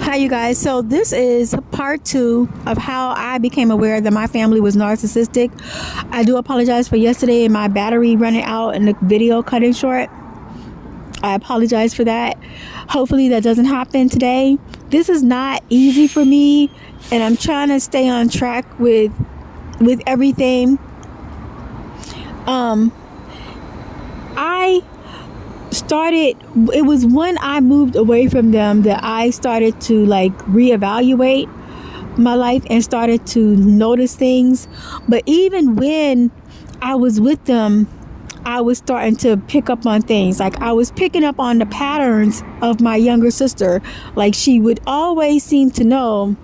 Hi, you guys. So this is part 2 of how I became aware that my family was narcissistic. I do apologize for yesterday and my battery running out and the video cutting short. I apologize for that. Hopefully that doesn't happen today. This is not easy for me, and I'm trying to stay on track with everything. It was when I moved away from them that I started to reevaluate my life and started to notice things. But even when I was with them, I was starting to pick up on things. Like, I was picking up on the patterns of my younger sister. Like, she would always seem to know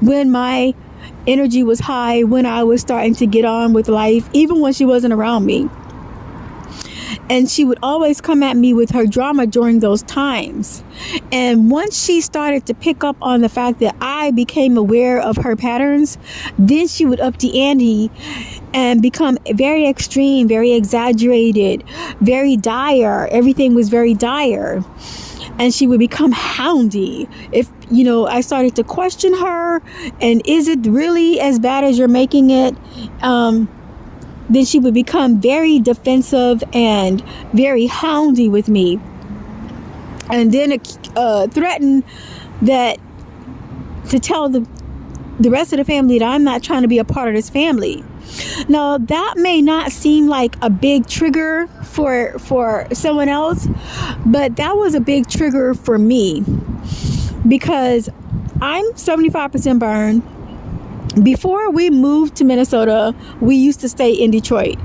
when my energy was high, when I was starting to get on with life, even when she wasn't around me. And she would always come at me with her drama during those times. And once she started to pick up on the fact that I became aware of her patterns, then she would up the ante and become very extreme, very exaggerated, very dire. Everything was very dire. And she would become houndy. If, I started to question her, and is it really as bad as you're making it? Then she would become very defensive and very houndy with me. And then threaten to tell the rest of the family that I'm not trying to be a part of this family. Now, that may not seem like a big trigger for someone else, but that was a big trigger for me, because I'm 75% burned. Before we moved to Minnesota, we used to stay in Detroit.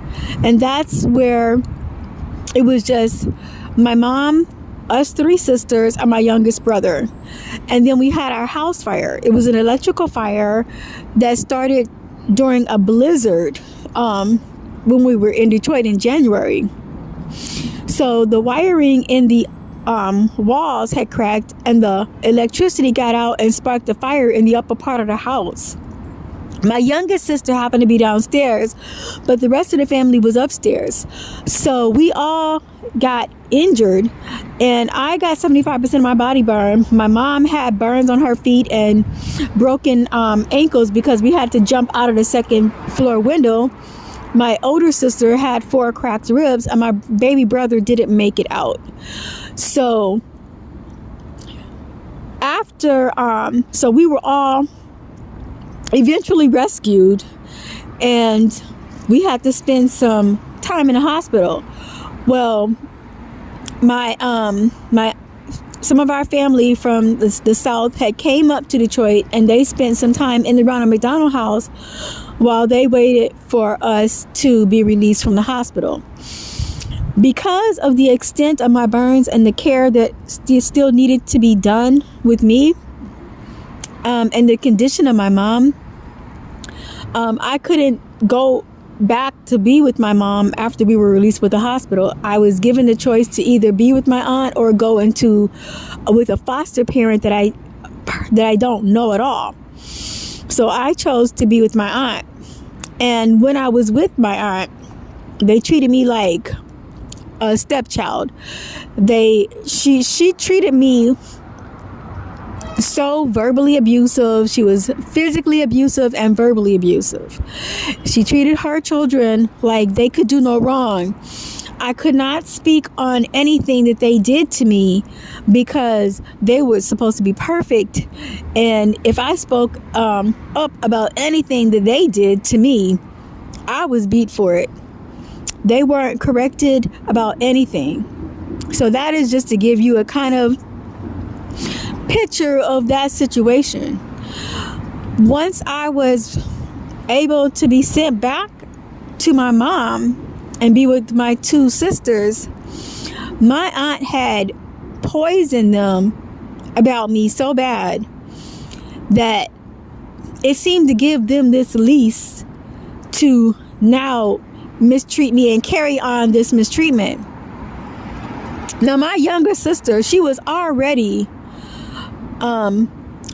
And that's where it was just my mom, us 3 sisters, and my youngest brother. And then we had our house fire. It was an electrical fire that started during a blizzard when we were in Detroit in January. So the wiring in the walls had cracked, and the electricity got out and sparked a fire in the upper part of the house. My youngest sister happened to be downstairs, but the rest of the family was upstairs. So we all got injured, and I got 75% of my body burned. My mom had burns on her feet and broken ankles because we had to jump out of the second floor window. My older sister had 4 cracked ribs, and my baby brother didn't make it out. So so we were all eventually rescued, and we had to spend some time in the hospital. Well, some of our family from the South had came up to Detroit, and they spent some time in the Ronald McDonald House while they waited for us to be released from the hospital. Because of the extent of my burns and the care that still needed to be done with me, and the condition of my mom, I couldn't go back to be with my mom after we were released with the hospital. I was given the choice to either be with my aunt or go with a foster parent that I don't know at all. So I chose to be with my aunt. And when I was with my aunt, they treated me like a stepchild. She treated me so verbally abusive. She was physically abusive and verbally abusive. She treated her children like they could do no wrong. I could not speak on anything that they did to me because they were supposed to be perfect. And if I spoke up about anything that they did to me, I was beat for it. They weren't corrected about anything. So that is just to give you a kind of picture of that situation. Once I was able to be sent back to my mom and be with my 2 sisters, my aunt had poisoned them about me so bad that it seemed to give them this lease to now mistreat me and carry on this mistreatment. Now, my younger sister, she was already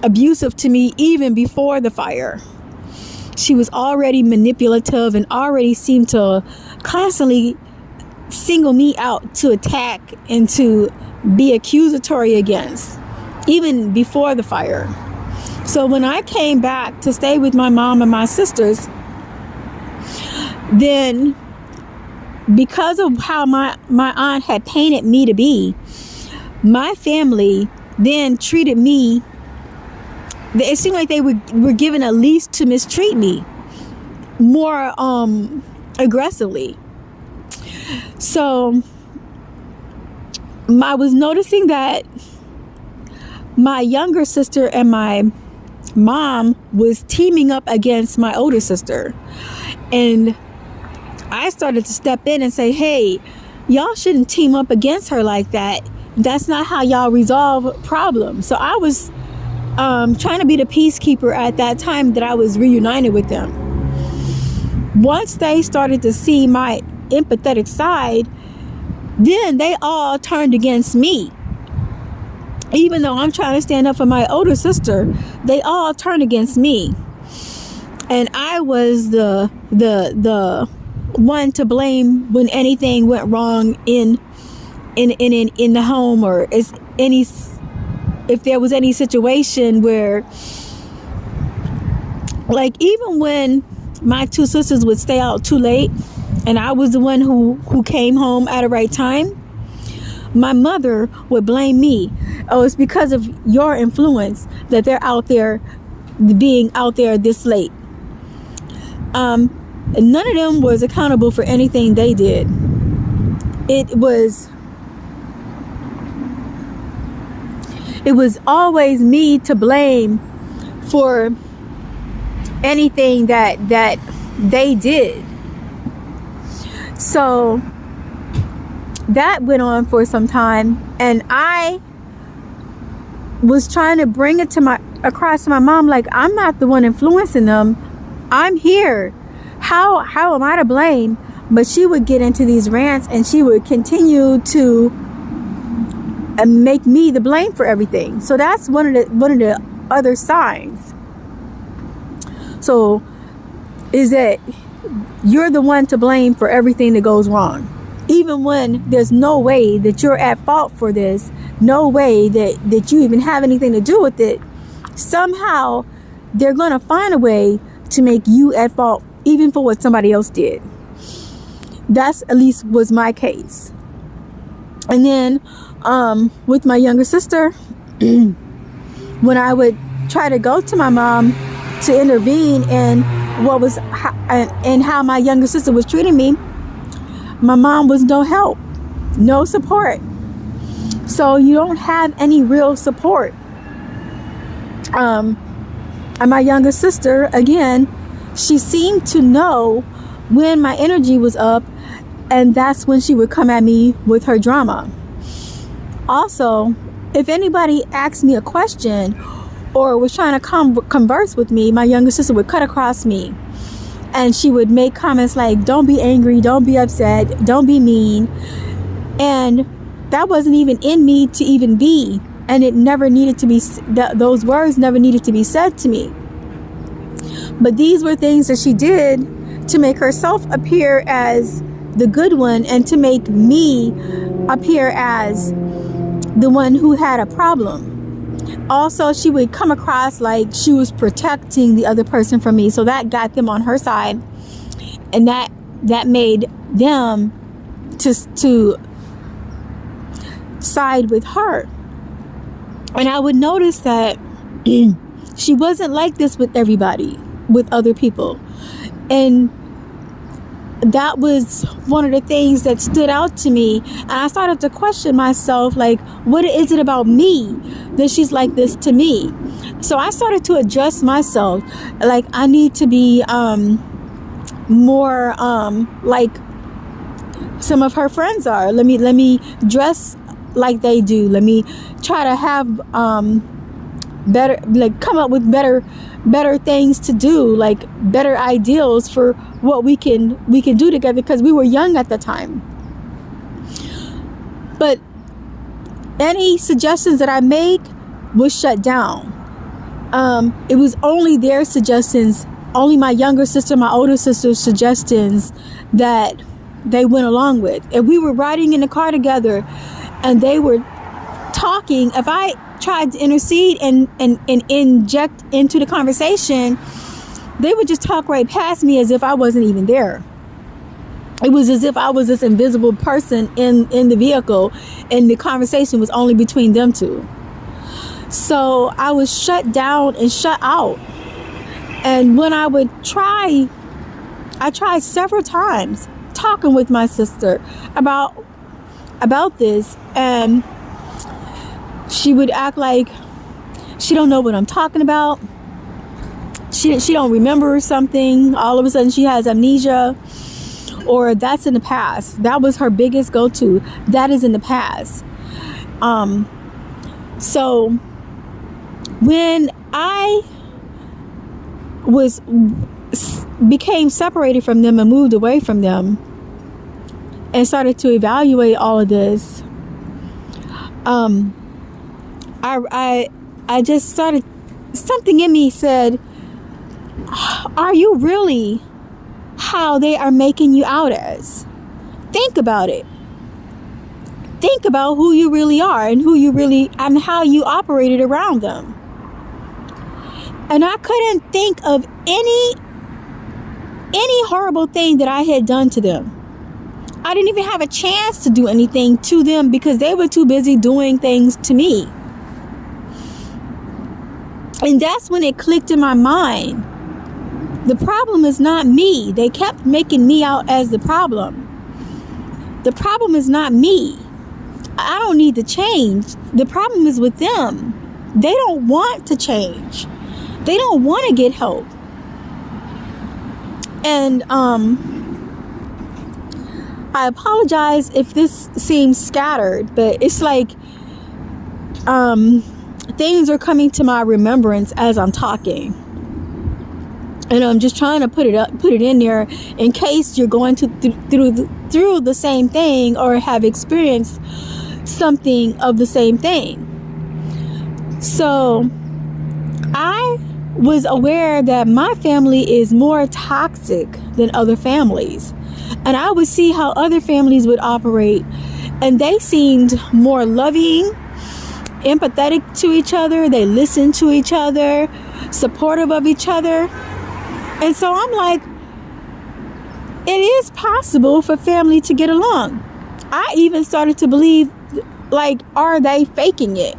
abusive to me even before the fire. She was already manipulative and already seemed to constantly single me out to attack and to be accusatory against. even before the fire. So when I came back to stay with my mom and my sisters, then because of how my aunt had painted me to be, my family then treated me, it seemed like they were given a leash to mistreat me more aggressively. So I was noticing that my younger sister and my mom was teaming up against my older sister. And I started to step in and say, hey, y'all shouldn't team up against her like that. That's not how y'all resolve problems. So I was trying to be the peacekeeper at that time that I was reunited with them. Once they started to see my empathetic side, then they all turned against me. Even though I'm trying to stand up for my older sister, they all turned against me. And I was the one to blame when anything went wrong in the home, or if there was any situation where, like, even when my two sisters would stay out too late and I was the one who came home at the right time, my mother would blame me. Oh, it's because of your influence that they're out there, being out there this late. None of them was accountable for anything they did. It was always me to blame for anything that they did. So that went on for some time, and I was trying to bring it across to my mom, like, I'm not the one influencing them. I'm here. How am I to blame? But she would get into these rants, and she would continue to make me the blame for everything. So that's one of the other signs. So is that you're the one to blame for everything that goes wrong, even when there's no way that you're at fault for this, no way that you even have anything to do with it. Somehow they're going to find a way to make you at fault, even for what somebody else did. That's at least was my case. And then with my younger sister, when I would try to go to my mom to intervene in how my younger sister was treating me, my mom was no help, no support. So you don't have any real support. And my younger sister, again, she seemed to know when my energy was up, and that's when she would come at me with her drama. Also, if anybody asked me a question or was trying to converse with me, my younger sister would cut across me, and she would make comments like, don't be angry, don't be upset, don't be mean. And that wasn't even in me to even be, and it never needed to be, those words never needed to be said to me. But these were things that she did to make herself appear as the good one, and to make me appear as the one who had a problem. Also, she would come across like she was protecting the other person from me, so that got them on her side, and that made them to side with her. And I would notice that she wasn't like this with everybody, with other people. And that was one of the things that stood out to me. And I started to question myself, like, what is it about me that she's like this to me? So I started to adjust myself. Like, I need to be more like some of her friends are. Let me dress like they do. Let me try to have better, like, come up with better things to do, like better ideals for what we can do together, because we were young at the time. But any suggestions that I make was shut down. It was only their suggestions, only my younger sister, my older sister's suggestions that they went along with. If we were riding in the car together and they were talking, if I tried to intercede and inject into the conversation, they would just talk right past me as if I wasn't even there. It was as if I was this invisible person in the vehicle, and the conversation was only between them two. So I was shut down and shut out. And when I would I tried several times talking with my sister about this, and she would act like she don't know what I'm talking about. She don't remember something. All of a sudden she has amnesia, or that's in the past. That was her biggest go-to. That is in the past. So when I became separated from them and moved away from them and started to evaluate all of this, I just started, something in me said, are you really how they are making you out as? Think about it. Think about who you really are and how you operated around them. And I couldn't think of any horrible thing that I had done to them. I didn't even have a chance to do anything to them because they were too busy doing things to me. And that's when it clicked in my mind. The problem is not me. They kept making me out as the problem. The problem is not me. I don't need to change. The problem is with them. They don't want to change. They don't want to get help. And I apologize if this seems scattered, but it's like things are coming to my remembrance as I'm talking. And I'm just trying to put it in there in case you're going through the same thing or have experienced something of the same thing. So I was aware that my family is more toxic than other families. And I would see how other families would operate, and they seemed more loving, empathetic to each other. They listened to each other, supportive of each other. And so I'm like, it is possible for family to get along. I even started to believe, like, are they faking it?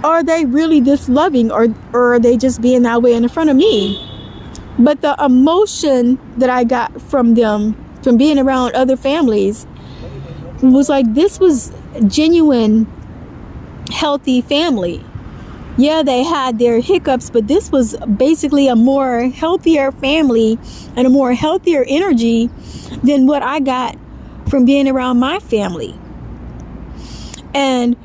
Are they really this loving, or are they just being that way in front of me? But the emotion that I got from them, from being around other families, was like, this was genuine, healthy family. Yeah, they had their hiccups, but this was basically a more healthier family and a more healthier energy than what I got from being around my family. And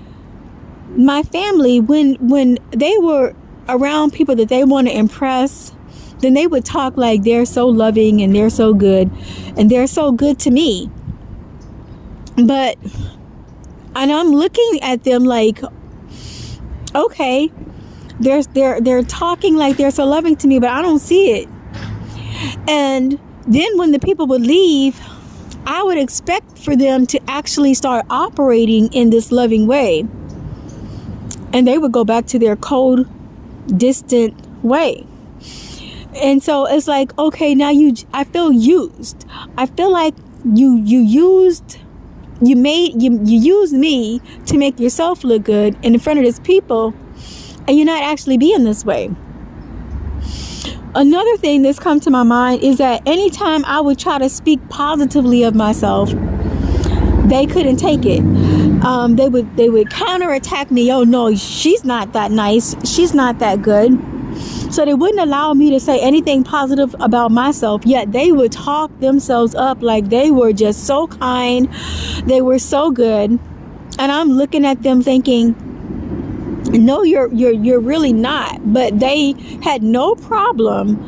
my family, when they were around people that they want to impress, then they would talk like they're so loving and they're so good and they're so good to me. And I'm looking at them like, okay, they're talking like they're so loving to me, but I don't see it. And then when the people would leave, I would expect for them to actually start operating in this loving way. And they would go back to their cold, distant way. And so it's like, okay, now I feel used. I feel like you used me to make yourself look good in front of these people, and you're not actually being this way. Another thing that's come to my mind is that anytime I would try to speak positively of myself, they couldn't take it. They would counterattack me. Oh no, she's not that nice. She's not that good. So they wouldn't allow me to say anything positive about myself, yet they would talk themselves up like they were just so kind. They were so good. And I'm looking at them thinking, no, you're really not. But they had no problem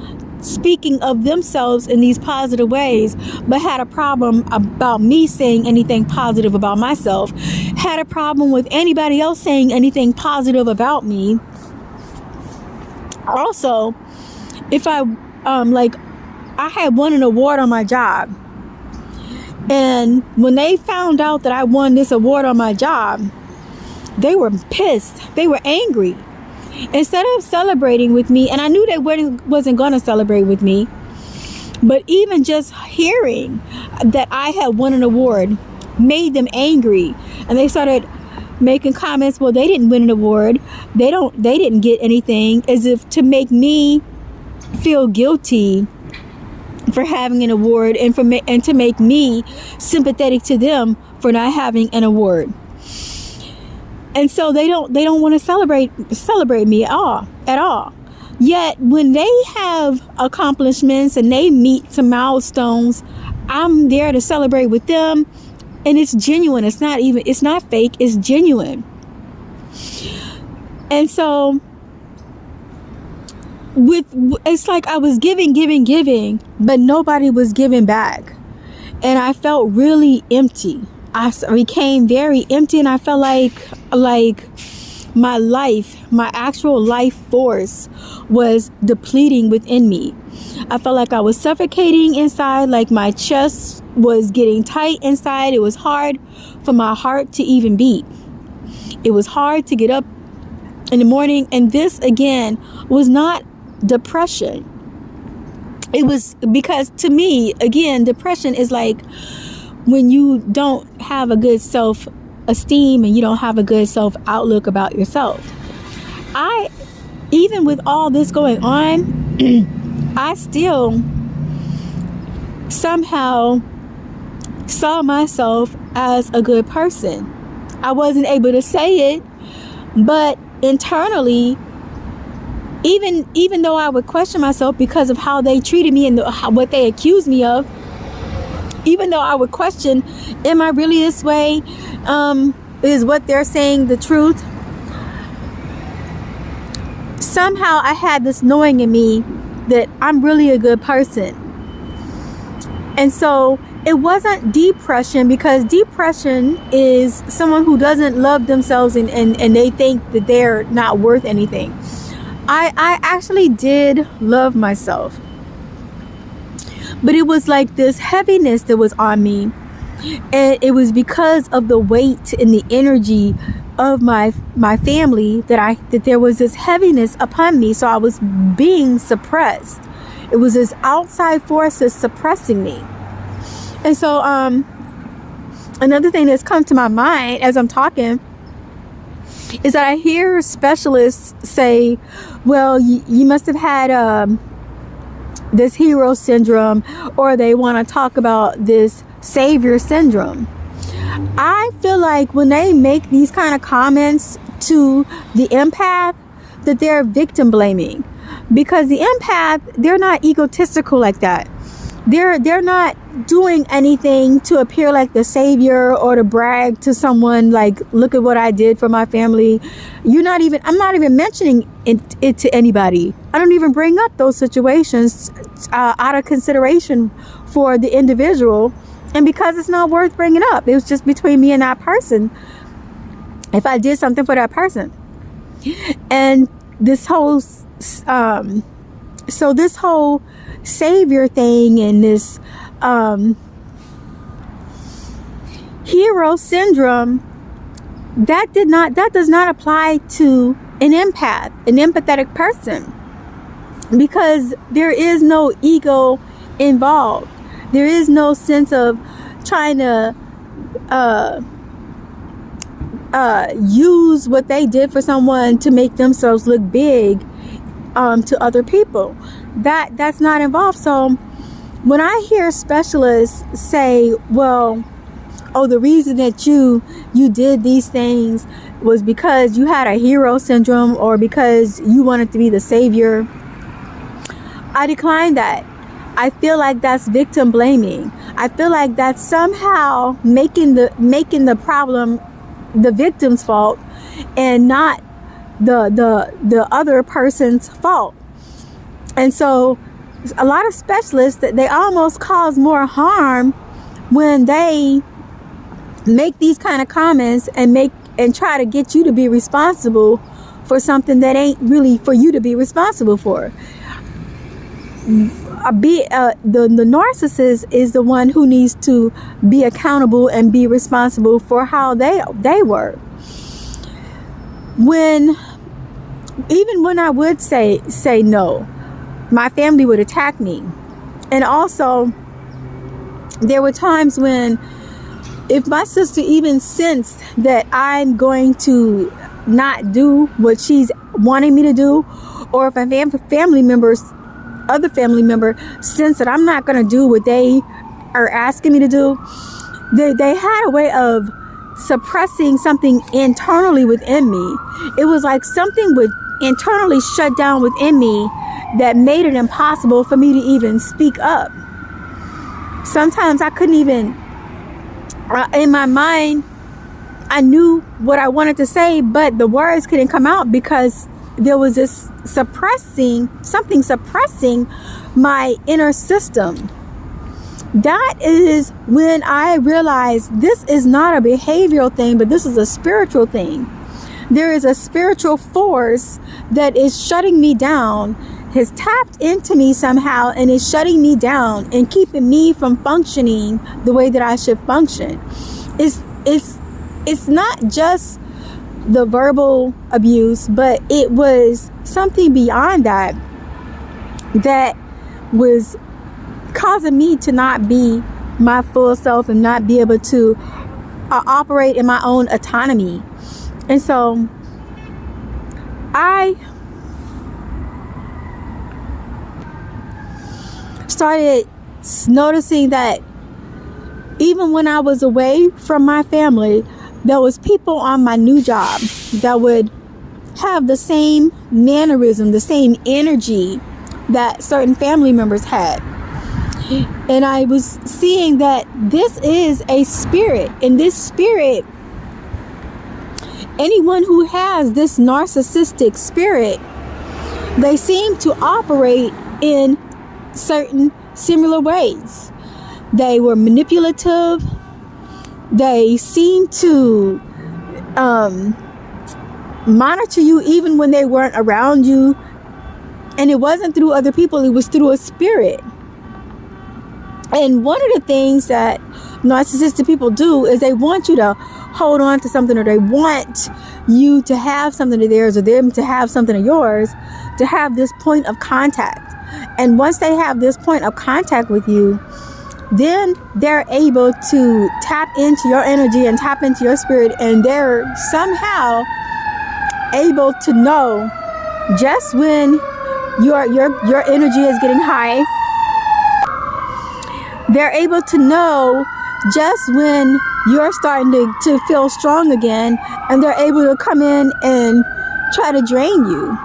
speaking of themselves in these positive ways, but had a problem about me saying anything positive about myself, had a problem with anybody else saying anything positive about me. Also, if I had won an award on my job, and when they found out that I won this award on my job, they were pissed. They were angry. Instead of celebrating with me, and I knew they wasn't going to celebrate with me, but even just hearing that I had won an award made them angry, and they started making comments. Well, they didn't win an award. They didn't get anything, as if to make me feel guilty for having an award, and to make me sympathetic to them for not having an award. And so they don't want to celebrate me at all. Yet when they have accomplishments and they meet some milestones, I'm there to celebrate with them, and it's genuine. It's not fake. It's genuine. And so it's like I was giving, but nobody was giving back, and I felt really empty. I became very empty, and I felt like my actual life force was depleting within me. I felt like I was suffocating inside, like my chest was getting tight inside. It was hard for my heart to even beat. It was hard to get up in the morning. And this, again, was not depression. It was because, to me, again, depression is like when you don't have a good self-esteem and you don't have a good self-outlook about yourself. Even with all this going on, I still somehow saw myself as a good person. I wasn't able to say it, but internally, even though I would question myself because of how they treated me and what they accused me of, even though I would question, am I really this way? Is what they're saying the truth? Somehow I had this knowing in me that I'm really a good person. And so it wasn't depression, because depression is someone who doesn't love themselves and they think that they're not worth anything. I actually did love myself. But it was like this heaviness that was on me. And it was because of the weight and the energy of my family that there was this heaviness upon me. So I was being suppressed. It was this outside force that's suppressing me. And so another thing that's come to my mind as I'm talking is that I hear specialists say, well, you must have had this hero syndrome, or they want to talk about this savior syndrome. I feel like when they make these kind of comments to the empath, that they're victim blaming, because the empath, they're not egotistical like that. They're not doing anything to appear like the savior or to brag to someone like, look at what I did for my family. I'm not even mentioning it to anybody. I don't even bring up those situations out of consideration for the individual. And because it's not worth bringing up, it was just between me and that person. If I did something for that person. And this whole savior thing and this hero syndrome, that does not apply to an empath, an empathetic person, because there is no ego involved. There is no sense of trying to use what they did for someone to make themselves look big to other people. That's not involved. So when I hear specialists say, well, the reason that you did these things was because you had a hero syndrome or because you wanted to be the savior, I decline that. I feel like that's victim blaming. I feel like that's somehow making the problem the victim's fault and not the other person's fault. And so a lot of specialists, that they almost cause more harm when they make these kind of comments and try to get you to be responsible for something that ain't really for you to be responsible for. The narcissist is the one who needs to be accountable and be responsible for how they were. when even when I would say no, my family would attack me. And also, there were times when, if my sister even sensed that I'm going to not do what she's wanting me to do, or if a other family member sense that I'm not going to do what they are asking me to do, they had a way of suppressing something internally within me. It was like something would internally shut down within me that made it impossible for me to even speak up. Sometimes I couldn't even, in my mind, I knew what I wanted to say, but the words couldn't come out because there was this something suppressing my inner system. That is when I realized this is not a behavioral thing, but this is a spiritual thing. There is a spiritual force that is shutting me down, has tapped into me somehow, and is shutting me down and keeping me from functioning the way that I should function. It's not just the verbal abuse, but it was something beyond that was causing me to not be my full self and not be able to operate in my own autonomy. And so I started noticing that even when I was away from my family, there was people on my new job that would have the same mannerism, the same energy that certain family members had. And I was seeing that this is a spirit. And this spirit, anyone who has this narcissistic spirit, they seem to operate in certain similar ways. They were manipulative. They seem to monitor you even when they weren't around you. And it wasn't through other people, it was through a spirit. And one of the things that narcissistic people do is they want you to hold on to something, or they want you to have something of theirs, or them to have something of yours, to have this point of contact. And once they have this point of contact with you, then they're able to tap into your energy and tap into your spirit, and they're somehow able to know just when your energy is getting high. They're able to know just when you're starting to feel strong again, and they're able to come in and try to drain you.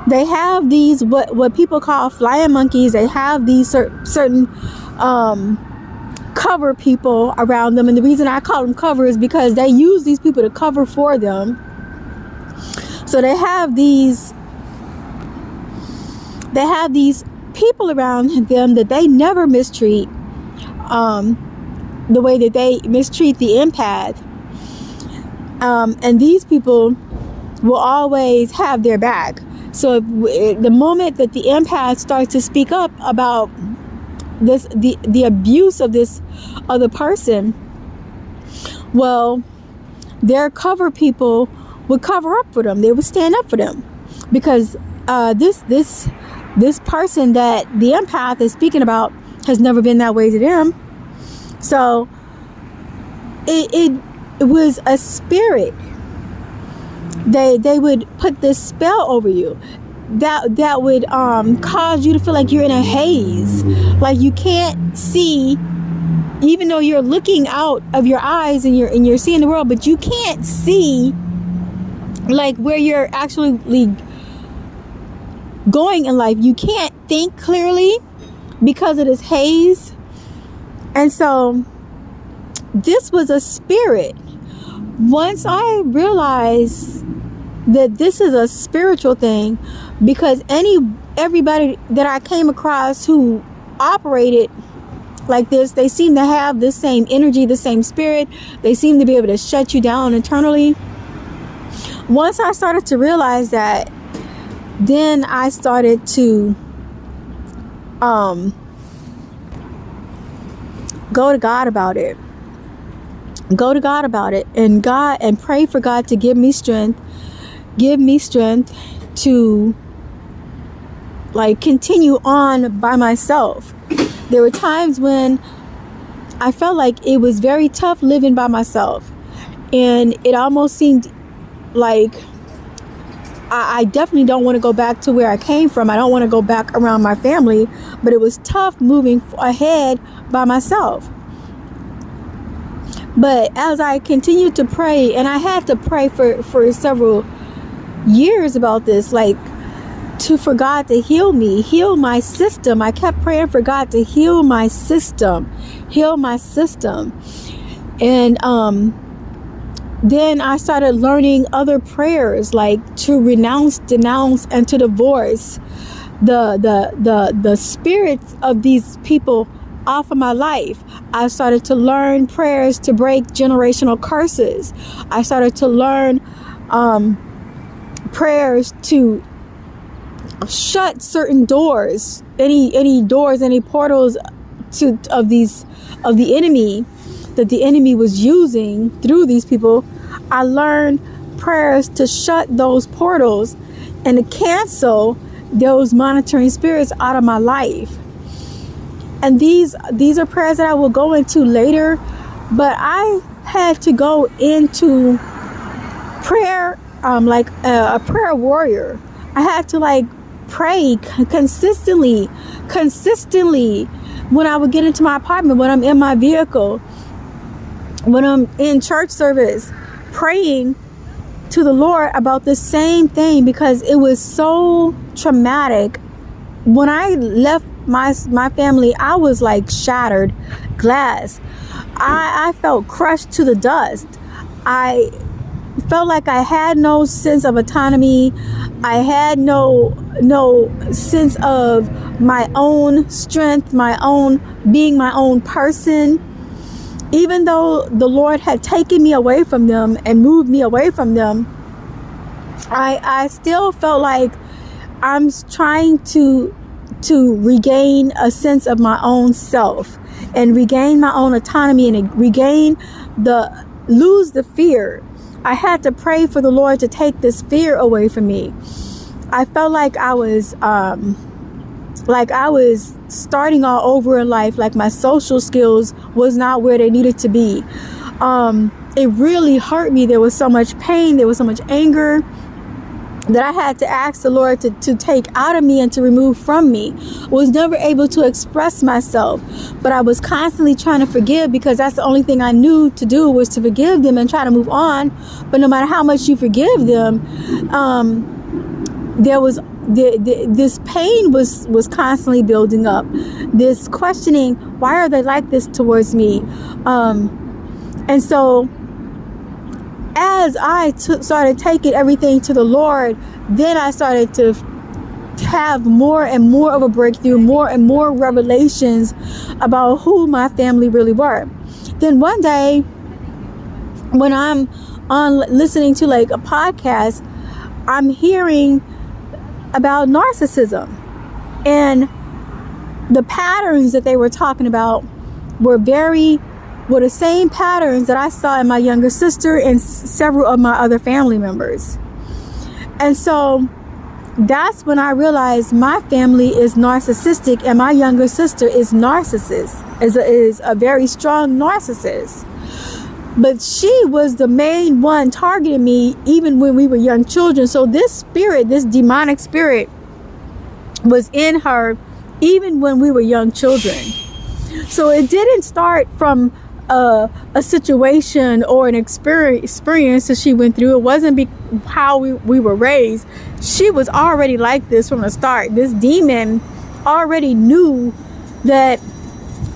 They have these what people call flying monkeys. They have these certain cover people around them, and the reason I call them cover is because they use these people to cover for them. So they have these people around them that they never mistreat, the way that they mistreat the empath. And these people will always have their back. So the moment that the empath starts to speak up about the abuse of this other person, well, their cover people would cover up for them. They would stand up for them, because this person that the empath is speaking about has never been that way to them. So it was a spirit. They would put this spell over you that would cause you to feel like you're in a haze, like you can't see, even though you're looking out of your eyes and you're seeing the world, but you can't see like where you're actually going in life. You can't think clearly because of this haze. And so this was a spirit. Once I realized that this is a spiritual thing, because everybody that I came across who operated like this, they seem to have the same energy, the same spirit. They seem to be able to shut you down internally. Once I started to realize that, then I started to go to God about it. go to God about it, and pray for God to give me strength to like continue on by myself. There were times when I felt like it was very tough living by myself, and it almost seemed like I definitely don't want to go back to where I came from. I don't want to go back around my family, but it was tough moving ahead by myself. But as I continued to pray, and I had to pray for several years about this, like for God to heal me, heal my system. I kept praying for God to heal my system. And then I started learning other prayers, like to renounce, denounce, and to divorce the spirits of these people off of my life. I started to learn prayers to break generational curses. I started to learn prayers to shut certain doors, any doors, any portals of the enemy that the enemy was using through these people. I learned prayers to shut those portals and to cancel those monitoring spirits out of my life. And these are prayers that I will go into later, but I had to go into prayer like a prayer warrior. I had to like pray consistently when I would get into my apartment, when I'm in my vehicle, when I'm in church service, praying to the Lord about the same thing, because it was so traumatic. When I left my family, I was like shattered glass. I felt crushed to the dust. I felt like I had no sense of autonomy. I had no sense of my own strength, being my own person. Even though the Lord had taken me away from them and moved me away from them, I still felt like I'm trying to regain a sense of my own self and regain my own autonomy and lose the fear. I had to pray for the Lord to take this fear away from me. I felt like I was starting all over in life, like my social skills was not where they needed to be. It really hurt me. There was so much pain, there was so much anger that I had to ask the Lord to take out of me and to remove from me. I was never able to express myself, but I was constantly trying to forgive, because that's the only thing I knew to do, was to forgive them and try to move on. But no matter how much you forgive them, there was this pain was constantly building up. This questioning, why are they like this towards me? And so as I started taking everything to the Lord, then I started to have more and more of a breakthrough, more and more revelations about who my family really were. Then one day, when I'm on listening to like a podcast, I'm hearing about narcissism, and the patterns that they were talking about were the same patterns that I saw in my younger sister and several of my other family members. And so that's when I realized my family is narcissistic, and my younger sister is is a very strong narcissist. But she was the main one targeting me even when we were young children. So this demonic spirit was in her even when we were young children. So it didn't start from a situation or an experience that she went through. It wasn't how we were raised. She was already like this from the start. This demon already knew that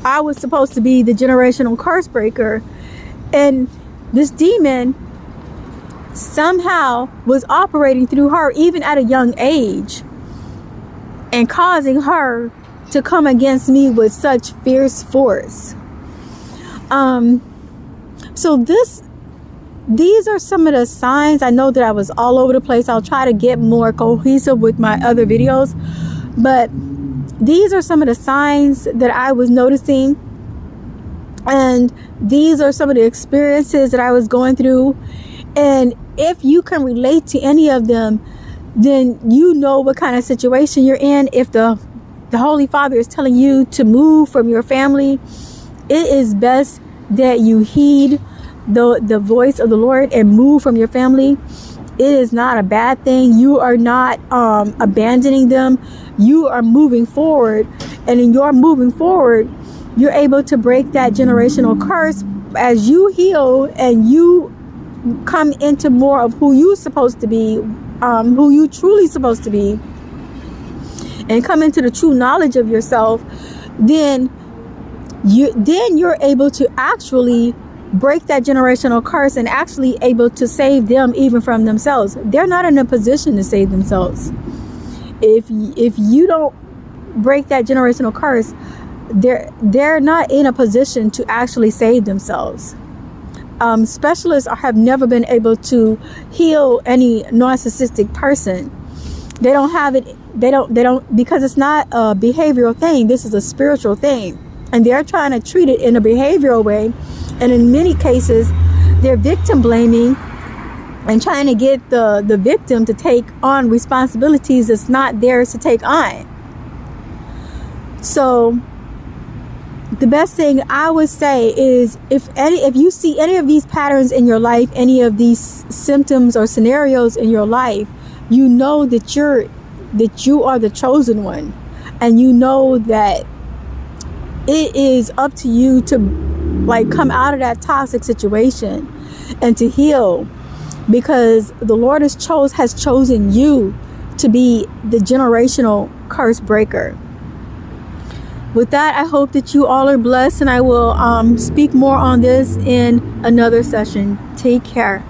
I was supposed to be the generational curse breaker. And this demon somehow was operating through her even at a young age, and causing her to come against me with such fierce force. So these are some of the signs. I know that I was all over the place. I'll try to get more cohesive with my other videos, but these are some of the signs that I was noticing. And these are some of the experiences that I was going through. And if you can relate to any of them, then you know what kind of situation you're in. If the Holy Father is telling you to move from your family, it is best that you heed the voice of the Lord and move from your family. It is not a bad thing. You are not abandoning them. You are moving forward. And in your moving forward, you're able to break that generational curse as you heal and you come into more of who you're supposed to be, who you truly supposed to be, and come into the true knowledge of yourself. Then you're able to actually break that generational curse and actually able to save them even from themselves. They're not in a position to save themselves. If you don't break that generational curse, they're not in a position to actually save themselves. Specialists have never been able to heal any narcissistic person. They don't have it. They don't because it's not a behavioral thing. This is a spiritual thing, and they're trying to treat it in a behavioral way. And in many cases, they're victim blaming and trying to get the victim to take on responsibilities that's not theirs to take on. So the best thing I would say is if you see any of these patterns in your life, any of these symptoms or scenarios in your life, you know that you are the chosen one, and you know that it is up to you to come out of that toxic situation and to heal, because the Lord has chosen you to be the generational curse breaker. With that, I hope that you all are blessed, and I will speak more on this in another session. Take care.